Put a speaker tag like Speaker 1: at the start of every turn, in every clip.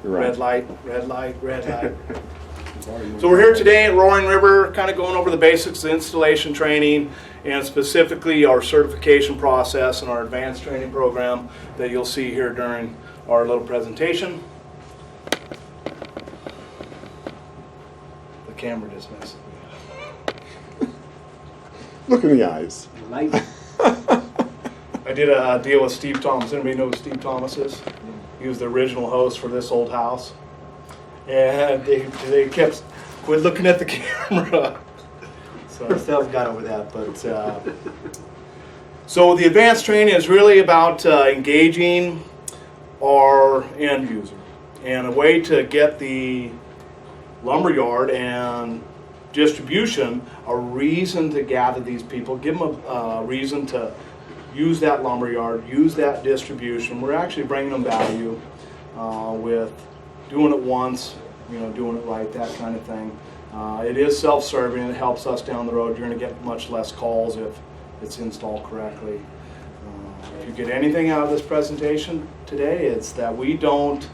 Speaker 1: Right.
Speaker 2: Red light, red light, red light. So we're here today at Roaring River, kind of going over the basics of installation training and specifically our certification process and our advanced training program that you'll see here during our little presentation. The camera just messed with me.
Speaker 1: Look in the eyes.
Speaker 3: Light.
Speaker 2: I did a deal with Steve Thomas. Anybody know who Steve Thomas is? He was the original host for This Old House. And they kept quit looking at the camera. So Steph's got over that. But so the advanced training is really about engaging our end user and a way to get the lumberyard and distribution a reason to gather these people, give them a reason to use that lumberyard, use that distribution. We're actually bringing them value with doing it once, doing it right, that kind of thing. It is self-serving. It helps us down the road. You're going to get much less calls if it's installed correctly. If you get anything out of this presentation today, it's that we don't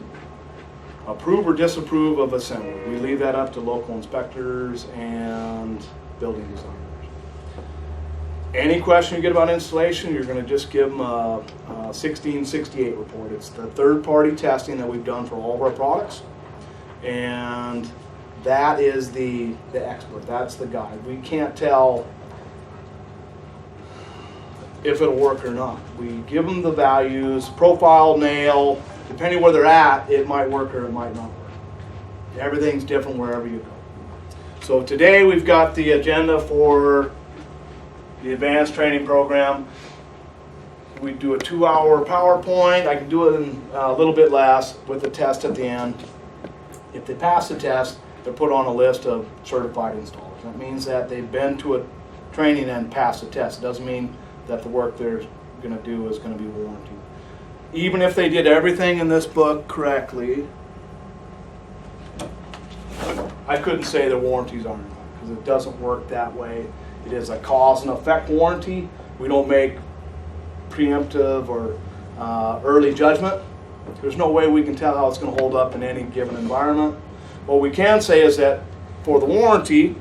Speaker 2: approve or disapprove of assembly. We leave that up to local inspectors and building designers. Any question you get about installation, you're going to just give them a 1668 report. It's the third-party testing that we've done for all of our products, and that is the expert. That's the guide. We can't tell if it'll work or not. We give them the values, profile, nail, depending where they're at, it might work or it might not work. Everything's different wherever you go. So today we've got the agenda for the advanced training program. We do a 2-hour PowerPoint. I can do it in a little bit less with the test at the end. If they pass the test, they're put on a list of certified installers. That means that they've been to a training and passed the test. It doesn't mean that the work they're going to do is going to be warranted. Even if they did everything in this book correctly, I couldn't say the warranties aren't, because it doesn't work that way. It is a cause and effect warranty. We don't make preemptive or early judgment. There's no way we can tell how it's going to hold up in any given environment. What we can say is that for the warranty,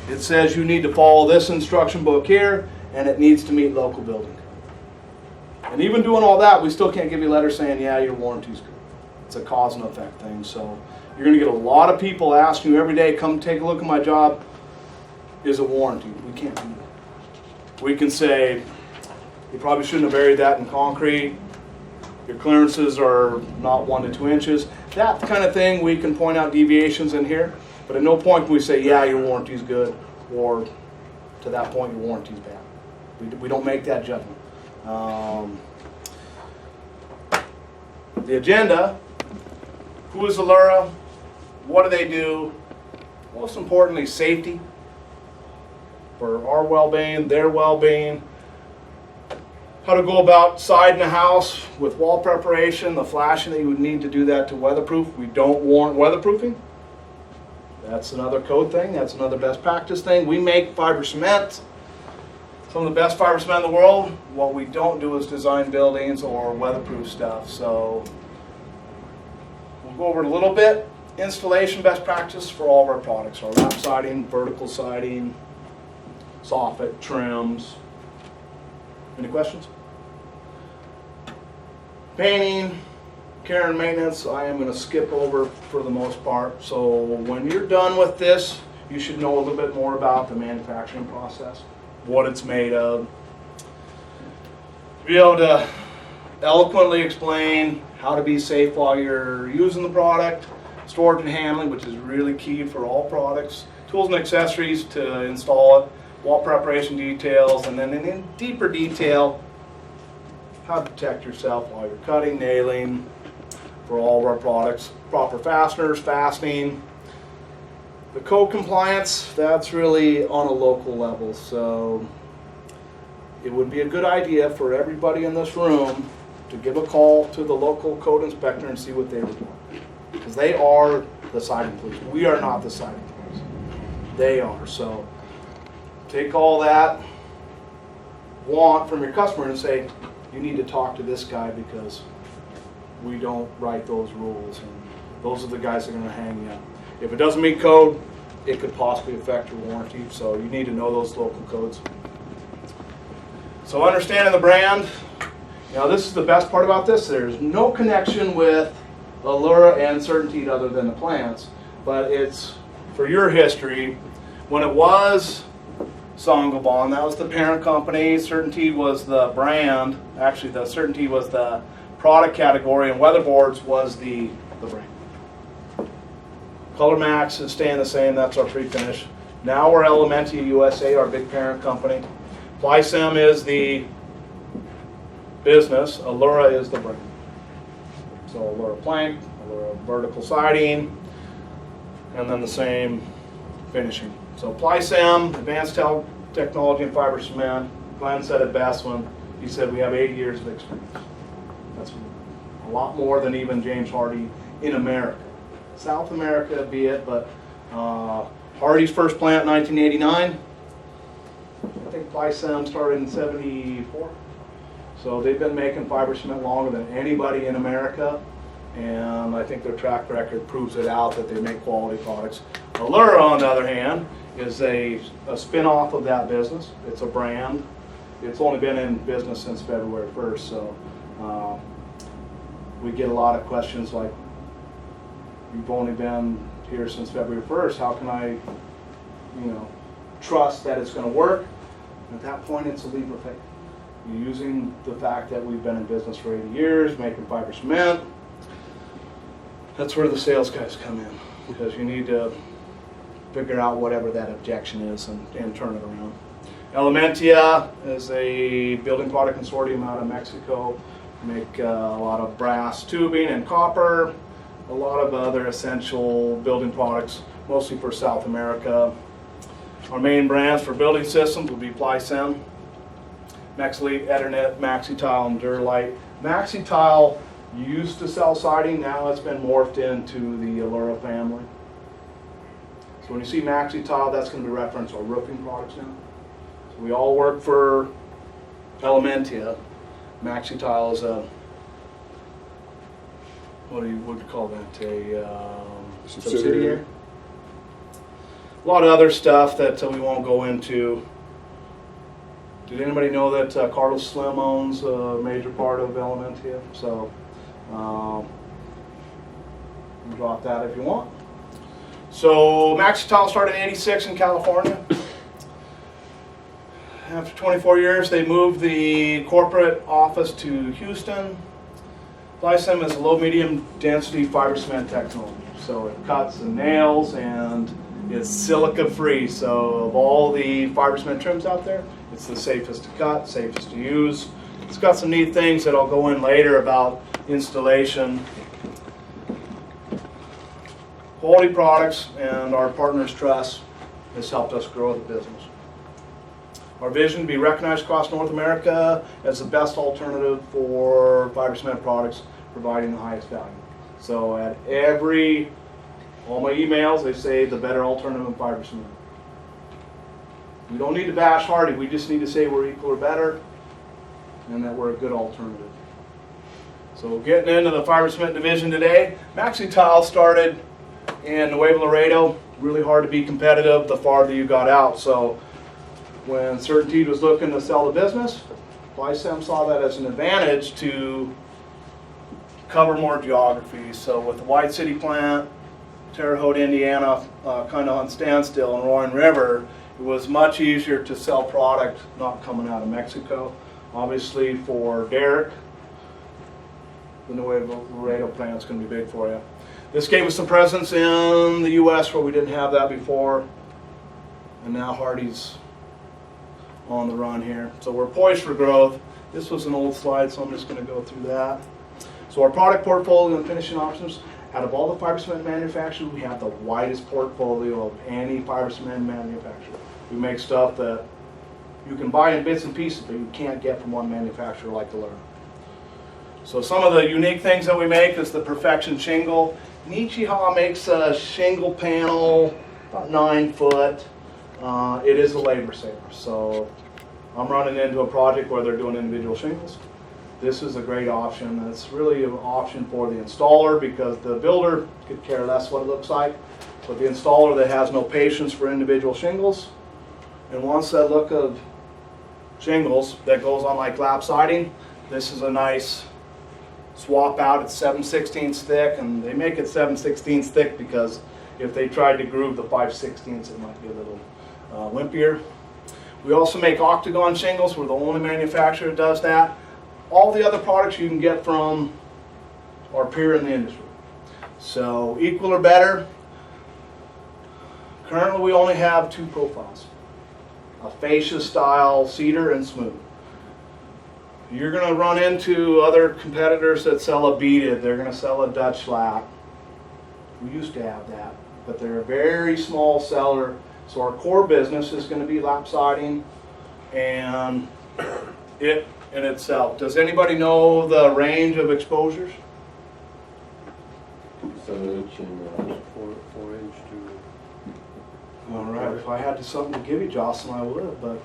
Speaker 2: it says you need to follow this instruction book here, and it needs to meet local building code. And even doing all that, we still can't give you a letter saying, yeah, your warranty's good. It's a cause and effect thing. So you're going to get a lot of people asking you every day, come take a look at my job. Is a warranty. We can't do that. We can say, you probably shouldn't have buried that in concrete. Your clearances are not 1 to 2 inches. That kind of thing, we can point out deviations in here. But at no point can we say, yeah, your warranty's good, or to that point, your warranty's bad. We don't make that judgment. The agenda, who is Allura? What do they do? Most importantly, safety. For our well-being, their well-being. How to go about siding a house with wall preparation, the flashing that you would need to do that to weatherproof. We don't warrant weatherproofing. That's another code thing. That's another best practice thing. We make fiber cement, some of the best fiber cement in the world. What we don't do is design buildings or weatherproof stuff. So we'll go over it a little bit. Installation best practice for all of our products. Our lap siding, vertical siding, soffit, trims. Any questions? Painting, care and maintenance, I am going to skip over for the most part. So when you're done with this, you should know a little bit more about the manufacturing process, what it's made of. Be able to eloquently explain how to be safe while you're using the product, storage and handling, which is really key for all products, tools and accessories to install it, wall preparation details, and then in deeper detail, how to protect yourself while you're cutting, nailing for all of our products. Proper fasteners, fastening. The code compliance, that's really on a local level, so it would be a good idea for everybody in this room to give a call to the local code inspector and see what they report. Because they are the siding police. We are not the siding police. They are. So take all that want from your customer and say, you need to talk to this guy because We don't write those rules, and those are the guys that are going to hang you. If it doesn't meet code, it could possibly affect your warranty, so you need to know those local codes. So understanding the brand, now this is the best part about this. There's no connection with Allura and Certainteed other than the plants, but it's for your history. When it was Saint-Gobain, that was the parent company. Certainteed was the brand. Actually, the Certainteed was the product category, and Weatherboards was the brand. Color Max is staying the same. That's our pre-finish. Now we're Elementia USA, our big parent company. Plycem is the business. Allura is the brand. So Allura plank, Allura vertical siding, and then the same finishing. So Plycem, advanced technology and fiber cement. Glenn said it best when he said we have 8 years of experience. That's a lot more than even James Hardie in America. South America be it, but Hardie's first plant in 1989. I think Plycem started in 74. So they've been making fiber cement longer than anybody in America, and I think their track record proves it out that they make quality products. Allura, on the other hand, is a spin-off of that business. It's a brand. It's only been in business since February 1st, so we get a lot of questions like, you've only been here since February 1st, how can I, trust that it's going to work? At that point, it's a leap of faith. You're using the fact that we've been in business for 80 years, making fiber cement. That's where the sales guys come in, because you need to figure out whatever that objection is and turn it around. Elementia is a building product consortium out of Mexico. Make a lot of brass tubing and copper, a lot of other essential building products, mostly for South America. Our main brands for building systems would be Plycem, Mexilite, Ethernet, Maxi-Tile, and Duralite. Maxi-Tile used to sell siding, now it's been morphed into the Allura family. So when you see Maxi-Tile, that's going to be referenced to our roofing products now. So we all work for Elementia. Maxi-Tile is a, what do you call that, a subsidiary? A lot of other stuff that we won't go into. Did anybody know that Carlos Slim owns a major part of Elementia? So drop that if you want. So Maxi-Tile started in '86 in California. After 24 years, they moved the corporate office to Houston. Plycem is a low-medium density fiber cement technology. So it cuts and nails and is silica-free. So of all the fiber cement trims out there, it's the safest to cut, safest to use. It's got some neat things that I'll go in later about installation. Quality products and our partners' trust has helped us grow the business. Our vision to be recognized across North America as the best alternative for fiber cement products, providing the highest value. So at all my emails, they say the better alternative in fiber cement. We don't need to bash Hardie, we just need to say we're equal or better and that we're a good alternative. So getting into the fiber cement division today, Maxi-Tile started in Nuevo Laredo. Really hard to be competitive the farther you got out. So when Certainteed was looking to sell the business, Plycem saw that as an advantage to cover more geography. So with the White City plant, Terre Haute, Indiana, kind of on standstill, and Roaring River, it was much easier to sell product not coming out of Mexico. Obviously for Derek, the Nuevo Laredo plant is going to be big for you. This gave us some presence in the U.S. where we didn't have that before, and now Hardie's on the run here. So we're poised for growth. This was an old slide, so I'm just going to go through that. So our product portfolio and finishing options, out of all the fiber cement manufacturers, we have the widest portfolio of any fiber cement manufacturer. We make stuff that you can buy in bits and pieces, but you can't get from one manufacturer like Allura. So some of the unique things that we make is the Perfection shingle. Nichiha makes a shingle panel about 9 foot. It is a labor saver. So I'm running into a project where they're doing individual shingles. this is a great option. It's really an option for the installer because the builder could care less what it looks like, but the installer that has no patience for individual shingles and wants that look of shingles that goes on like lap siding, this is a nice swap out. It's 7/16 thick, and they make it 7/16 thick because if they tried to groove the 5/16, it might be a little wimpier. We also make octagon shingles. We're the only manufacturer that does that. All the other products you can get from our peer in the industry. So equal or better. Currently we only have two profiles. A fascia style cedar and smooth. You're going to run into other competitors that sell a beaded. They're going to sell a Dutch lap. We used to have that, but they're a very small seller. So our core business is going to be lap siding and it in itself. Does anybody know the range of exposures?
Speaker 3: 7-inch and 4-inch to.
Speaker 2: All right, if I had something to give you, Jocelyn, I would. But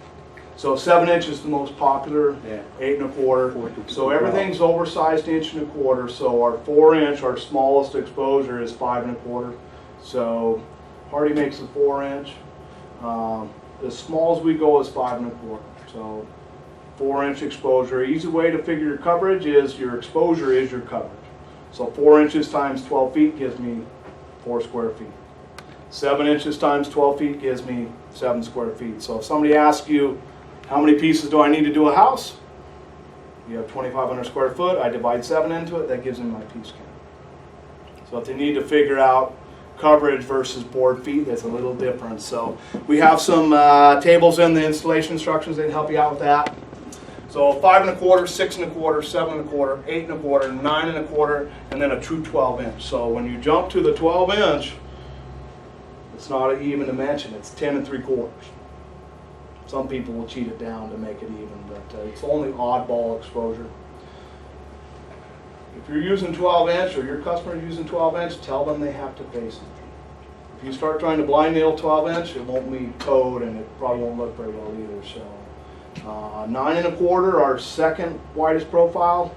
Speaker 2: so 7-inch is the most popular.
Speaker 3: Yeah.
Speaker 2: 8 1/4. So everything's oversized 1 1/4. So our 4-inch, our smallest exposure is 5 1/4. So Hardy makes a 4-inch. As small as we go is 5 1/4. So 4-inch exposure. Easy way to figure your coverage is your exposure is your coverage. So 4 inches times 12 feet gives me 4 square feet. 7 inches times 12 feet gives me 7 square feet. So if somebody asks you, how many pieces do I need to do a house? You have 2,500 square foot. I divide 7 into it. That gives me my piece count. So if they need to figure out coverage versus board feet, that's a little different. So we have some tables in the installation instructions that help you out with that. So 5 1/4, 6 1/4, 7 1/4, 8 1/4, 9 1/4, and then a true 12-inch. So when you jump to the 12-inch, it's not an even dimension. It's 10 3/4. Some people will cheat it down to make it even, but it's only oddball exposure. If you're using 12-inch or your customer is using 12-inch, tell them they have to face it. If you start trying to blind nail 12-inch, it won't be towed and it probably won't look very well either. So 9 1/4, our second widest profile,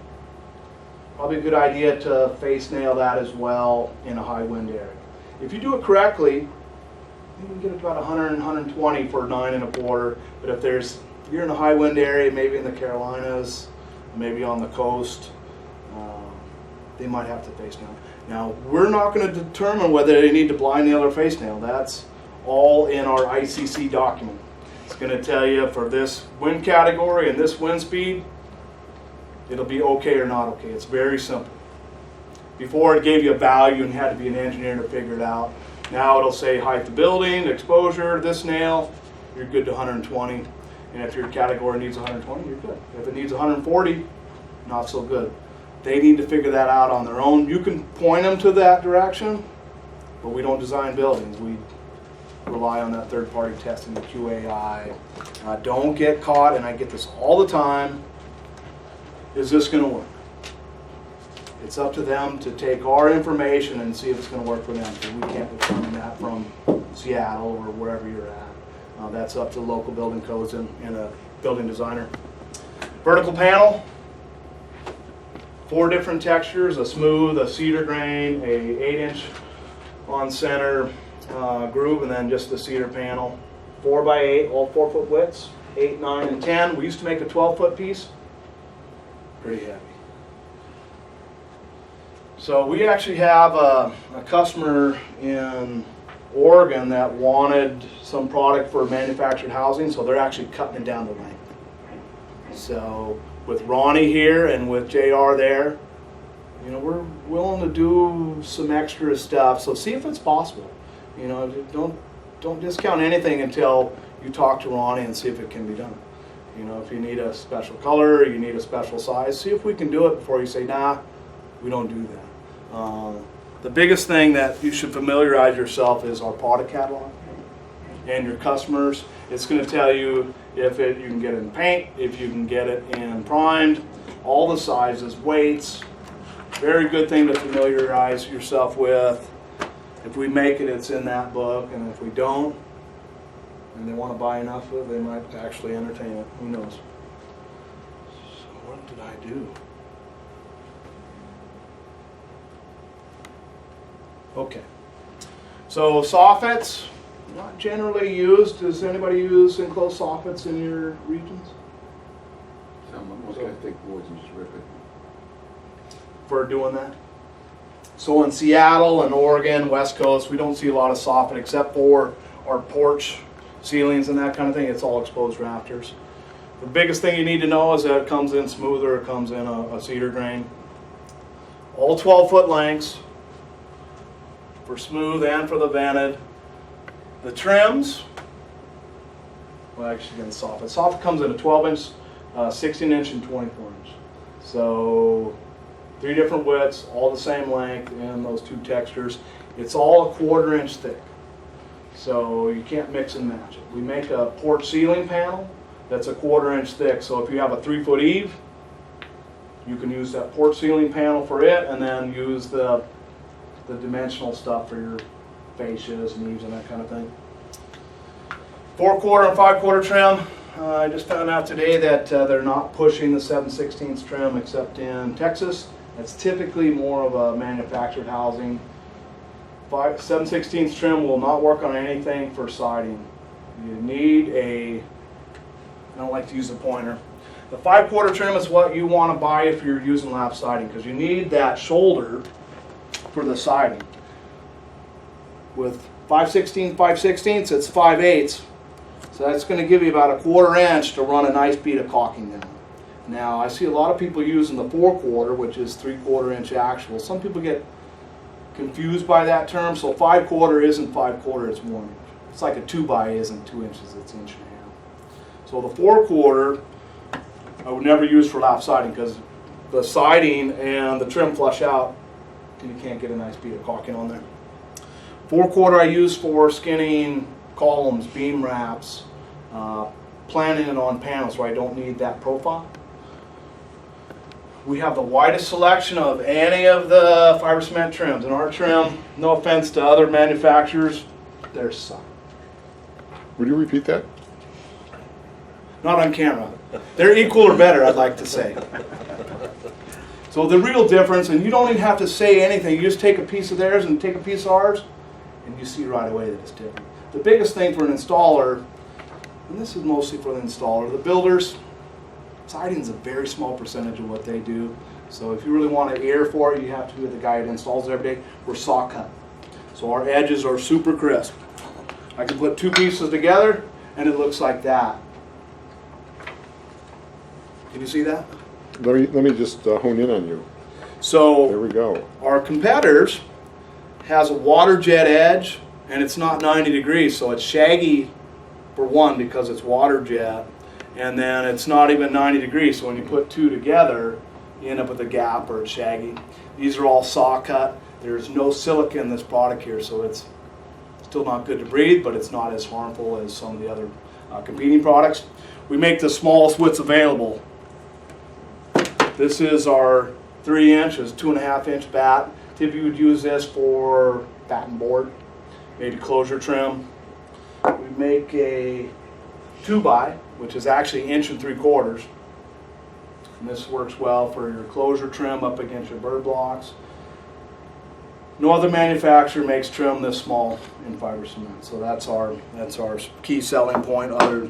Speaker 2: probably a good idea to face nail that as well in a high wind area. If you do it correctly, you can get about 100 and 120 for 9 1/4. But if you're in a high wind area, maybe in the Carolinas, maybe on the coast, they might have to face nail. Now, we're not going to determine whether they need to blind nail or face nail. That's all in our ICC document. It's going to tell you for this wind category and this wind speed, it'll be okay or not okay. It's very simple. Before it gave you a value and had to be an engineer to figure it out. Now it'll say height of building, exposure, this nail, you're good to 120. And if your category needs 120, you're good. If it needs 140, not so good. They need to figure that out on their own. You can point them to that direction, but we don't design buildings. We rely on that third-party testing, the QAI. Don't get caught, and I get this all the time, is this going to work? It's up to them to take our information and see if it's going to work for them, because we can't determine that from Seattle or wherever you're at. That's up to local building codes and a building designer. Vertical panel. 4 different textures, a smooth, a cedar grain, a 8-inch on center groove, and then just the cedar panel. 4x8, all 4-foot widths, 8, 9, and 10. We used to make a 12-foot piece. Pretty heavy. So we actually have a customer in Oregon that wanted some product for manufactured housing, so they're actually cutting it down to length. So with Ronnie here and with JR there, you know, we're willing to do some extra stuff. So see if it's possible. You know, don't discount anything until you talk to Ronnie and see if it can be done. You know, if you need a special color, you need a special size, see if we can do it before you say, nah, we don't do that. The biggest thing that you should familiarize yourself is our product catalog and your customers. It's going to tell you if you can get it in paint, if you can get it in primed, all the sizes, weights. Very good thing to familiarize yourself with. If we make it, it's in that book, and if we don't, and they want to buy enough of it, they might actually entertain it. Who knows? So what did I do? Okay. So soffits, not generally used. Does anybody use enclosed soffits in your regions?
Speaker 4: Most guys take boards and just rip it.
Speaker 2: For doing that? So in Seattle and Oregon, West Coast, we don't see a lot of soffit except for our porch ceilings and that kind of thing. It's all exposed rafters. The biggest thing you need to know is that it comes in smoother, it comes in a cedar grain. All 12-foot lengths for smooth and for the vented. The trims, well actually again soffit. Soffit comes in a 12-inch, 16-inch, and 24-inch. So 3 different widths, all the same length in those 2 textures. It's all a 1/4 inch thick. So you can't mix and match it. We make a porch ceiling panel that's a 1/4 inch thick. So if you have a 3-foot eave, you can use that porch ceiling panel for it, and then use the dimensional stuff for your fascias and eaves and that kind of thing. 4/4 and 5/4 trim. I just found out today that they're not pushing the 7/16 trim except in Texas. That's typically more of a manufactured housing. 7/16 trim will not work on anything for siding. You need a, I don't like to use a pointer. The 5/4 trim is what you want to buy if you're using lap siding, because you need that shoulder for the siding. With 5/16, 5/16, it's 5/8. So that's going to give you about a 1/4 inch to run a nice bead of caulking down. Now I see a lot of people using the 4/4, which is 3/4 inch actual. Some people get confused by that term. So 5/4 isn't 5/4, it's 1 inch. It's like a 2x isn't 2 inches, it's 1.5 inches. So the 4/4 I would never use for lap siding, because the siding and the trim flush out and you can't get a nice bead of caulking on there. 4/4 I use for skinning columns, beam wraps, planting it on panels where I don't need that profile. We have the widest selection of any of the fiber cement trims. And our trim, no offense to other manufacturers, they're suck.
Speaker 1: Would you repeat that?
Speaker 2: Not on camera. They're equal or better, I'd like to say. So the real difference, and you don't even have to say anything, you just take a piece of theirs and take a piece of ours, and you see right away that it's different. The biggest thing for an installer, and this is mostly for the installer, the builders, siding is a very small percentage of what they do. So if you really want an ear for it, you have to be with the guy that installs it every day. We're saw cut. So our edges are super crisp. I can put 2 pieces together and it looks like that. Can you see that?
Speaker 1: Let me just hone in on you. There
Speaker 2: So
Speaker 1: we go.
Speaker 2: our competitors has a water jet edge and it's not 90 degrees, so it's shaggy for one because it's water jet, and then it's not even 90 degrees, so when you put 2 together you end up with a gap or it's shaggy. These are all saw cut. There's no silica in this product here, so it's still not good to breathe, but it's not as harmful as some of the other competing products. We make the smallest widths available. This is our 3 inches, 2.5 inch bat. Typically would use this for batten board, maybe closure trim. We make a 2x, which is actually 1 3/4 inches. And this works well for your closure trim up against your bird blocks. No other manufacturer makes trim this small in fiber cement, so that's our key selling point, other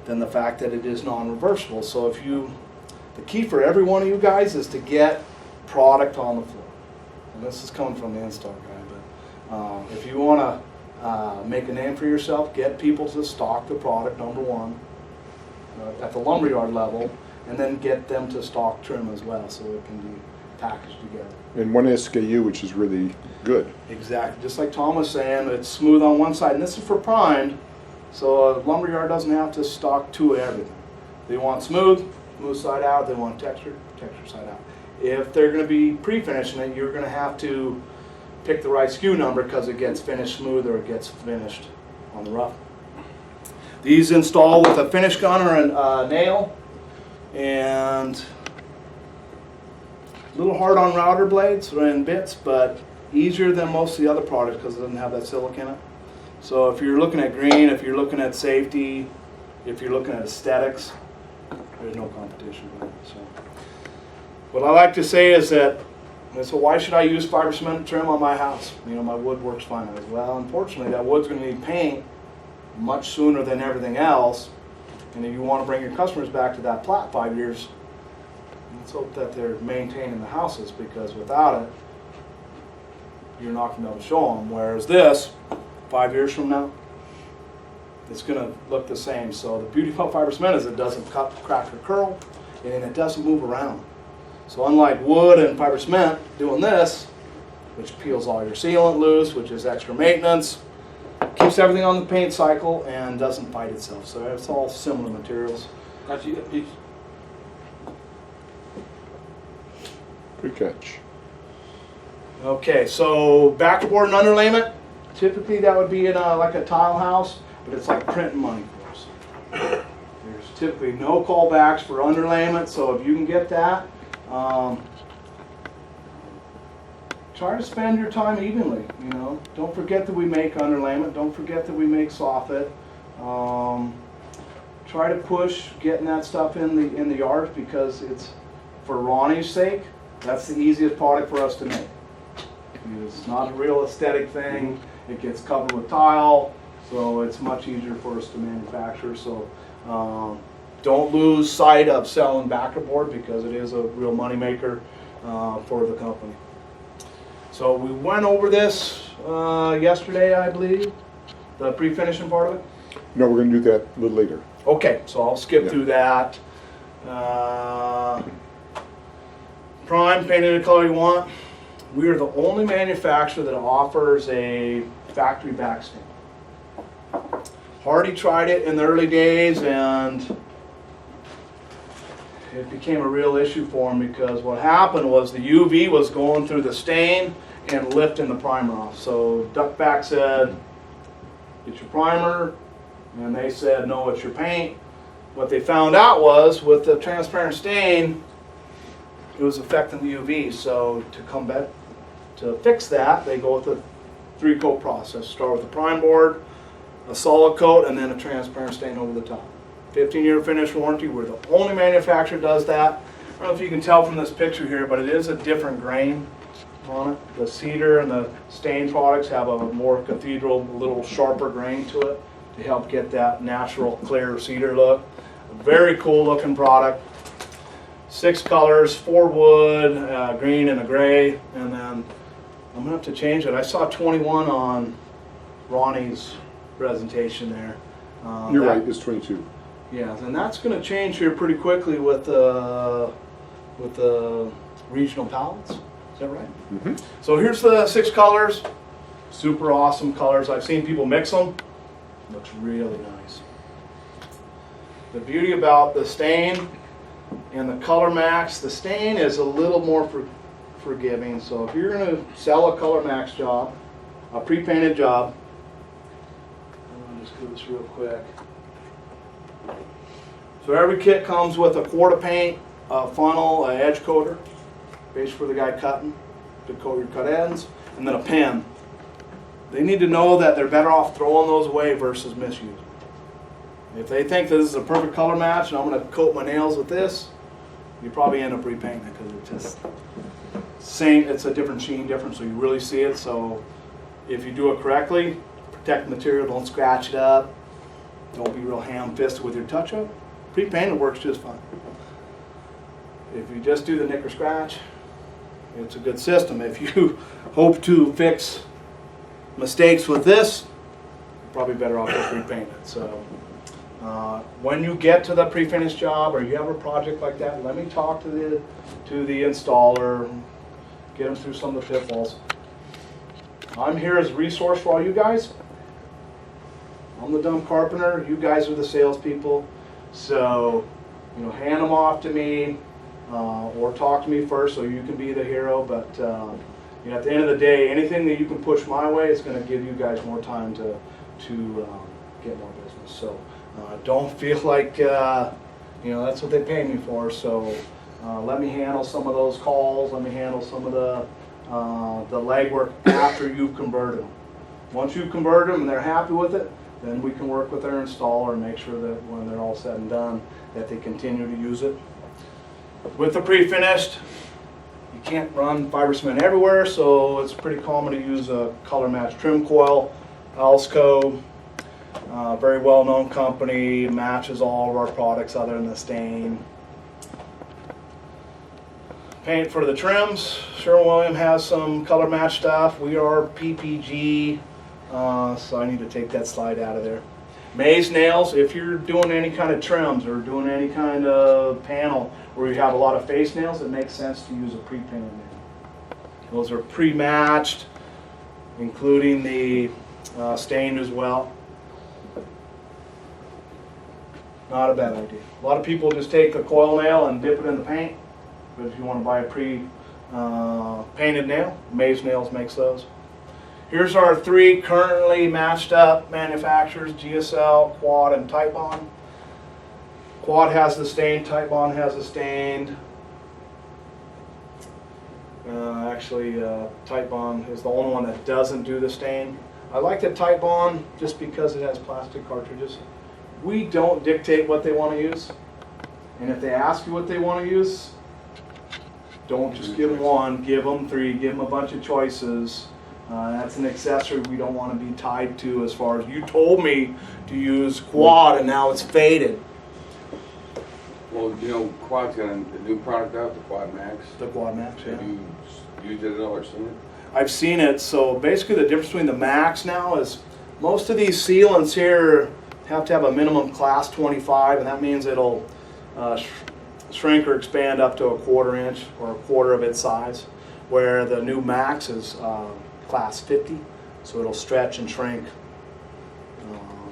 Speaker 2: than the fact that it is non-reversible. So the key for every one of you guys is to get product on the floor. And this is coming from the install guy, but if you want to make a name for yourself, get people to stock the product, number one, at the lumberyard level, and then get them to stock trim as well, so it can be packaged together.
Speaker 1: And one SKU, which is really good.
Speaker 2: Exactly. Just like Tom was saying, it's smooth on one side, and this is for primed, so a lumberyard doesn't have to stock 2 of everything. They want smooth side out. They want texture side out. If they're going to be pre-finishing it, you're going to have to pick the right SKU number because it gets finished smooth or it gets finished on the rough. These install with a finish gun or a nail, and a little hard on router blades and bits, but easier than most of the other products because it doesn't have that silica in it. So if you're looking at green, if you're looking at safety, if you're looking at aesthetics, there's no competition with it. So what I like to say is that And so why should I use fiber cement trim on my house? You know, my wood works fine. I said, well, unfortunately, that wood's going to need paint much sooner than everything else. And if you want to bring your customers back to that plat 5 years, let's hope that they're maintaining the houses, because without it, you're not going to be able to show them. Whereas this, 5 years from now, it's going to look the same. So the beauty about fiber cement is it doesn't cut, crack, or curl, and it doesn't move around. So unlike wood and fiber cement, doing this, which peels all your sealant loose, which is extra maintenance, keeps everything on the paint cycle and doesn't fight itself. So it's all similar materials.
Speaker 3: Got you, please.
Speaker 1: Good catch.
Speaker 2: Okay, so backboard and underlayment, typically that would be in like a tile house, but it's like printing money for us. There's typically no callbacks for underlayment, so if you can get that, try to spend your time evenly. You know, don't forget that we make underlayment. Don't forget that we make soffit. Try to push getting that stuff in the yards, because it's, for Ronnie's sake, that's the easiest product for us to make. It's not a real aesthetic thing. It gets covered with tile, so it's much easier for us to manufacture. So don't lose sight of selling backerboard, because it is a real money maker for the company. So we went over this yesterday, I believe, the pre-finishing part of it.
Speaker 1: No, we're going to do that a little later.
Speaker 2: Okay, so I'll skip
Speaker 1: Yeah.
Speaker 2: through that. Prime, paint any color you want. We are the only manufacturer that offers a factory backstain. Hardy tried it in the early days, and it became a real issue for him, because what happened was the UV was going through the stain and lifting the primer off. So Duckback said, "Get your primer," and they said, "No, it's your paint." What they found out was, with the transparent stain, it was affecting the UV. So to come back to fix that, they go with the 3-coat process. Start with the prime board, a solid coat, and then a transparent stain over the top. 15-year finish warranty. We're the only manufacturer that does that. I don't know if you can tell from this picture here, but it is a different grain on it. The cedar and the stain products have a more cathedral, a little sharper grain to it to help get that natural clear cedar look. A very cool looking product. 6 colors, 4 wood, green and a gray, and then I'm gonna have to change it. I saw 21 on Ronnie's presentation there.
Speaker 1: You're
Speaker 2: that-
Speaker 1: right, it's 22.
Speaker 2: Yeah, and that's going to change here pretty quickly with the regional palettes. Is that right?
Speaker 1: Mm-hmm.
Speaker 2: So here's the 6 colors. Super awesome colors. I've seen people mix them. Looks really nice. The beauty about the stain and the Color Max, the stain is a little more forgiving. So if you're going to sell a Color Max job, a pre-painted job, I'm going to just do this real quick. So every kit comes with a quart of paint, a funnel, an edge coater, base for the guy cutting, to coat your cut ends, and then a pen. They need to know that they're better off throwing those away versus misusing. If they think that this is a perfect color match and I'm going to coat my nails with this, you probably end up repainting it, because it's just same. It's a different sheen difference, so you really see it. So if you do it correctly, protect the material, don't scratch it up, don't be real ham-fisted with your touch-up. Pre-painted works just fine. If you just do the nick or scratch, it's a good system. If you hope to fix mistakes with this, you're probably better off just repaint it. So when you get to the pre-finished job, or you have a project like that, let me talk to the installer, get them through some of the pitfalls. I'm here as a resource for all you guys. I'm the dumb carpenter. You guys are the salespeople. So, you know, hand them off to me, or talk to me first so you can be the hero. But you know, at the end of the day, anything that you can push my way is going to give you guys more time to get more business. So don't feel like you know, that's what they pay me for. So let me handle some of those calls. Let me handle some of the legwork after you've converted them. Once you've converted them and they're happy with it, then we can work with their installer and make sure that when they're all said and done, that they continue to use it. With the pre-finished, you can't run fiber cement everywhere, so it's pretty common to use a color match trim coil. Alsco, very well known company, matches all of our products other than the stain. Paint for the trims, Sherwin-Williams has some color match stuff. We are PPG, so I need to take that slide out of there. Maze nails, if you're doing any kind of trims or doing any kind of panel where you have a lot of face nails, it makes sense to use a pre-painted nail. Those are pre-matched, including the stain as well. Not a bad idea. A lot of people just take a coil nail and dip it in the paint. But if you want to buy a pre-painted nail, Maze Nails makes those. Here's our 3 currently matched up manufacturers, GSL, Quad, and Type Bond. Quad has the stain, Type Bond has the stained. Actually, Type Bond is the only one that doesn't do the stain. I like the Type Bond just because it has plastic cartridges. We don't dictate what they want to use. And if they ask you what they want to use, don't just give them 1, give them 3, give them a bunch of choices. That's an accessory we don't want to be tied to as far as you told me to use Quad and now it's faded.
Speaker 4: Well, you know, Quad's got a new product out, the Quad Max.
Speaker 2: The Quad Max, yeah.
Speaker 4: Have you used it at all or seen it?
Speaker 2: I've seen it. So basically the difference between the Max now is most of these sealants here have to have a minimum class 25, and that means it'll shrink or expand up to a 1/4 inch or a quarter of its size, where the new Max is class 50, so it'll stretch and shrink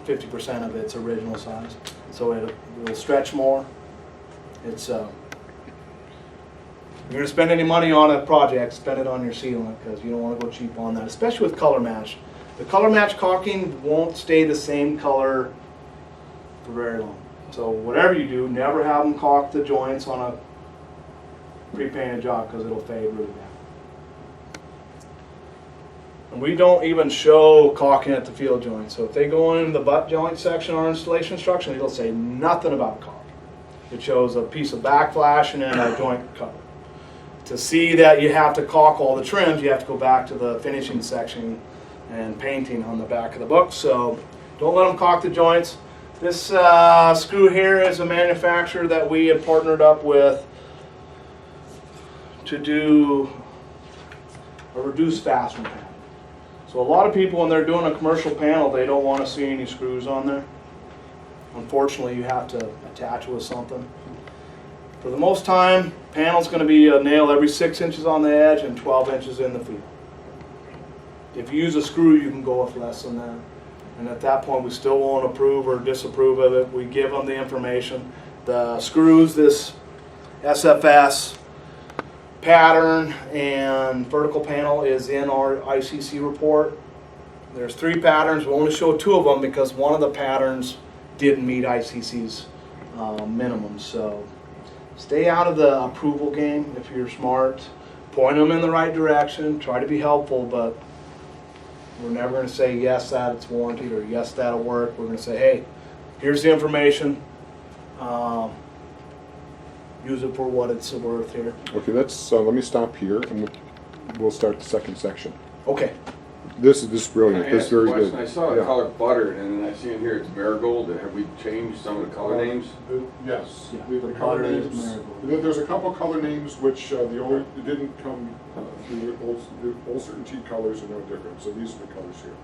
Speaker 2: 50% of its original size. So it'll stretch more. It's you're going to spend any money on a project, spend it on your sealant, because you don't want to go cheap on that, especially with color match. The color match caulking won't stay the same color for very long. So whatever you do, never have them caulk the joints on a pre-painted job because it'll fade really bad. And we don't even show caulking at the field joint. So if they go in the butt joint section or installation instruction, it'll say nothing about caulk. It shows a piece of backflash and then a joint cover. To see that you have to caulk all the trims, you have to go back to the finishing section and painting on the back of the book. So don't let them caulk the joints. This screw here is a manufacturer that we had partnered up with to do a reduced fastener panel. So a lot of people, when they're doing a commercial panel, they don't want to see any screws on there. Unfortunately, you have to attach it with something. For the most time, panel's going to be a nail every 6 inches on the edge and 12 inches in the field. If you use a screw, you can go with less than that. And at that point, we still won't approve or disapprove of it. We give them the information. The screws, this SFS pattern and vertical panel is in our ICC report. There's 3 patterns. We only show 2 of them because one of the patterns didn't meet ICC's minimum. So stay out of the approval game if you're smart. Point them in the right direction. Try to be helpful, but we're never going to say yes, that it's warranted, or yes, that'll work. We're going to say, hey, here's the information. Use it for what it's worth here.
Speaker 1: Okay, let's let me stop here and we'll start the second section.
Speaker 2: Okay.
Speaker 1: This is brilliant. This is very good.
Speaker 4: I saw the color butter, and then I see in here it's marigold. Have we changed some of the color names?
Speaker 1: Yes.
Speaker 2: Yeah,
Speaker 1: The
Speaker 2: the
Speaker 1: color
Speaker 2: butter is
Speaker 1: names.
Speaker 2: marigold.
Speaker 1: There's a couple color names which it didn't come through the old certainty colors are no different. So these are the colors here.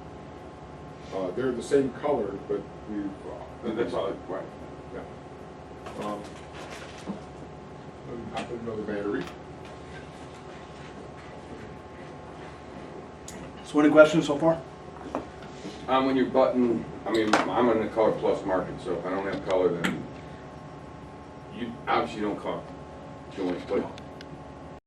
Speaker 1: They're the same color, but we've.
Speaker 4: That's all. Right.
Speaker 1: Yeah. I put another battery.
Speaker 2: So any questions so far?
Speaker 4: When you're button, I mean, I'm in the color plus market, so if I don't have color, then you obviously don't caulk joints. But